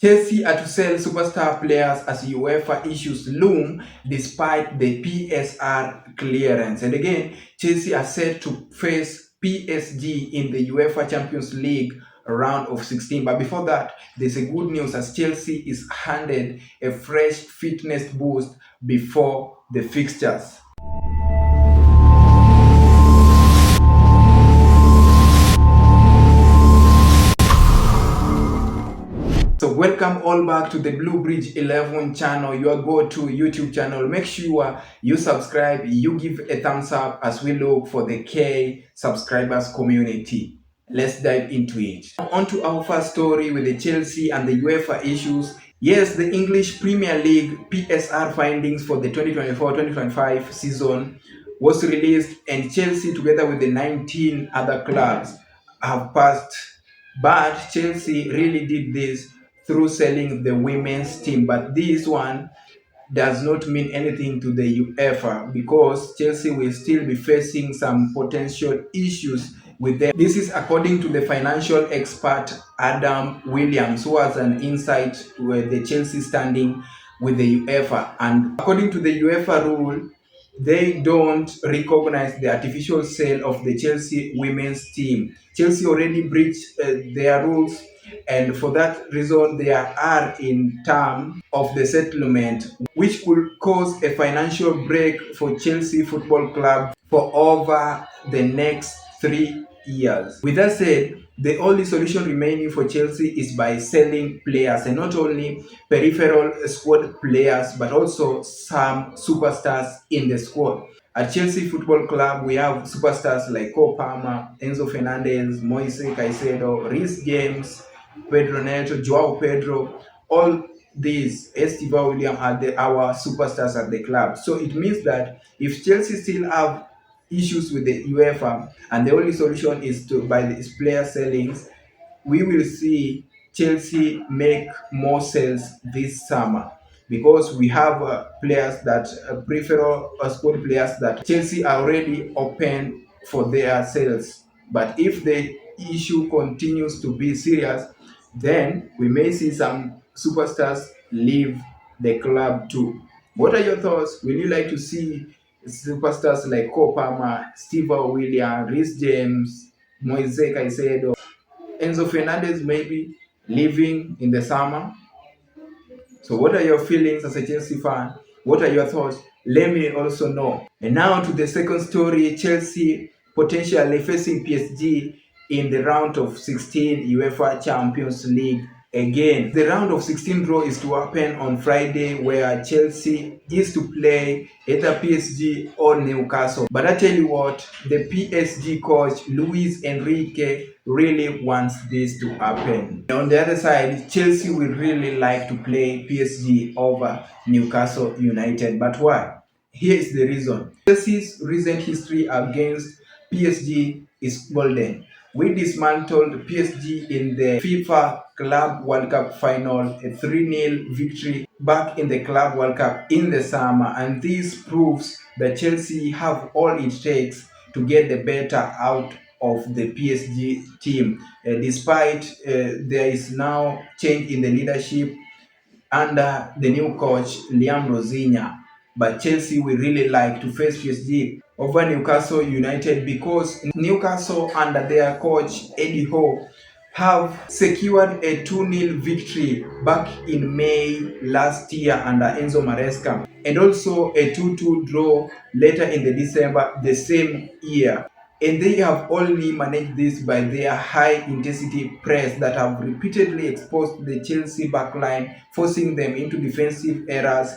Chelsea are to sell superstar players as UEFA issues loom despite the PSR clearance. And again, Chelsea are set to face PSG in the UEFA Champions League round of 16. But before that, there's a good news as Chelsea is handed a fresh fitness boost before the fixtures. So welcome all back to the Blue Bridge 11 channel, your go-to YouTube channel. Make sure you subscribe, you give a thumbs up as we look for the K subscribers community. Let's dive into it. On to our first story with the Chelsea and the UEFA issues. Yes, the English Premier League PSR findings for the 2024-2025 season was released, and Chelsea together with the 19 other clubs have passed. But Chelsea really did this through selling the women's team. But this one does not mean anything to the UEFA because Chelsea will still be facing some potential issues with them. This is according to the financial expert Adam Williams, who has an insight to the Chelsea standing with the UEFA. And according to the UEFA rule, they don't recognize the artificial sale of the Chelsea women's team. Chelsea already breached their rules, and for that reason they are in terms of the settlement, which could cause a financial break for Chelsea Football Club for over the next 3 years. With that said, the only solution remaining for Chelsea is by selling players, and not only peripheral squad players but also some superstars in the squad. At Chelsea Football Club, we have superstars like Cole Palmer, Enzo Fernandez, Moise Caicedo, Reece James, Pedro Neto, Joao Pedro. All these Estiva William are our superstars at the club. So it means that if Chelsea still have issues with the UEFA and the only solution is to buy these player sellings, we will see Chelsea make more sales this summer because we have players that peripheral squad players that Chelsea are already open for their sales. But if the issue continues to be serious, then we may see some superstars leave the club too. What are your thoughts? Will you like to see superstars like Cole Palmer, Steve William, Reece James, Moise Caicedo, Enzo Fernandez maybe leaving in the summer? So what are your feelings as a Chelsea fan? What are your thoughts? Let me also know. And now to the second story, Chelsea potentially facing PSG in the round of 16 UEFA Champions League. Again, the round of 16 draw is to happen on Friday, where Chelsea is to play either PSG or Newcastle. But I tell you what, the PSG coach Luis Enrique really wants this to happen. On the other side, Chelsea will really like to play PSG over Newcastle United. But why? Here is the reason. Chelsea's recent history against PSG is golden. We dismantled PSG in the FIFA Club World Cup final, a 3-0 victory back in the Club World Cup in the summer, and this proves that Chelsea have all it takes to get the better out of the PSG team. Despite there is now change in the leadership under the new coach Liam Rosinya, but Chelsea will really like to face PSG over Newcastle United because Newcastle under their coach Eddie Howe have secured a 2-0 victory back in May last year under Enzo Maresca, and also a 2-2 draw later in the December the same year. And they have only managed this by their high-intensity press that have repeatedly exposed the Chelsea backline, forcing them into defensive errors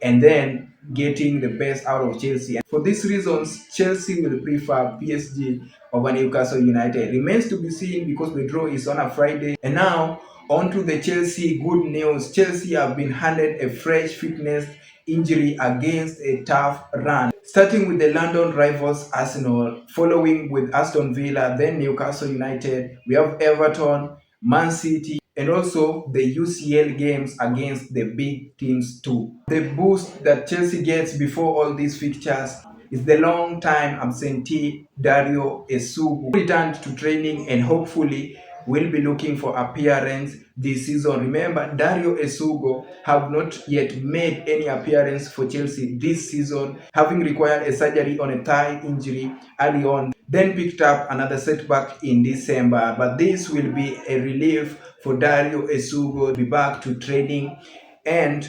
and then getting the best out of Chelsea. And for these reasons, Chelsea will prefer PSG over Newcastle United. Remains to be seen because the draw is on a Friday. And now, on to the Chelsea good news. Chelsea have been handed a fresh fitness injury against a tough run. Starting with the London rivals Arsenal, following with Aston Villa, then Newcastle United, we have Everton, Man City, and also the UCL games against the big teams too. The boost that Chelsea gets before all these fixtures is the long-time absentee Dario Esugu, who returned to training and hopefully will be looking for appearance this season. Remember, Dario Esugo have not yet made any appearance for Chelsea this season, having required a surgery on a thigh injury early on, then picked up another setback in December. But this will be a relief for Dario Esugo to be back to training and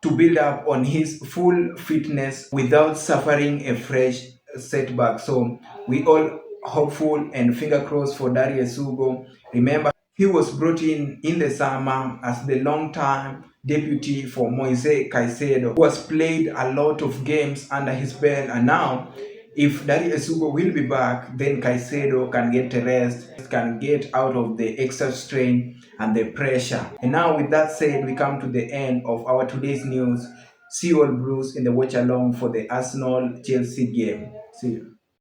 to build up on his full fitness without suffering a fresh setback. So we all hopeful and finger crossed for Darius Sugo. Remember, he was brought in the summer as the long-time deputy for Moise Caicedo, who has played a lot of games under his belt, and now if Darius Sugo will be back, then Caicedo can get a rest, can get out of the extra strain and the pressure. And now with that said, we come to the end of our today's news. See you all Bruce in the watch along for the Arsenal Chelsea game. See you.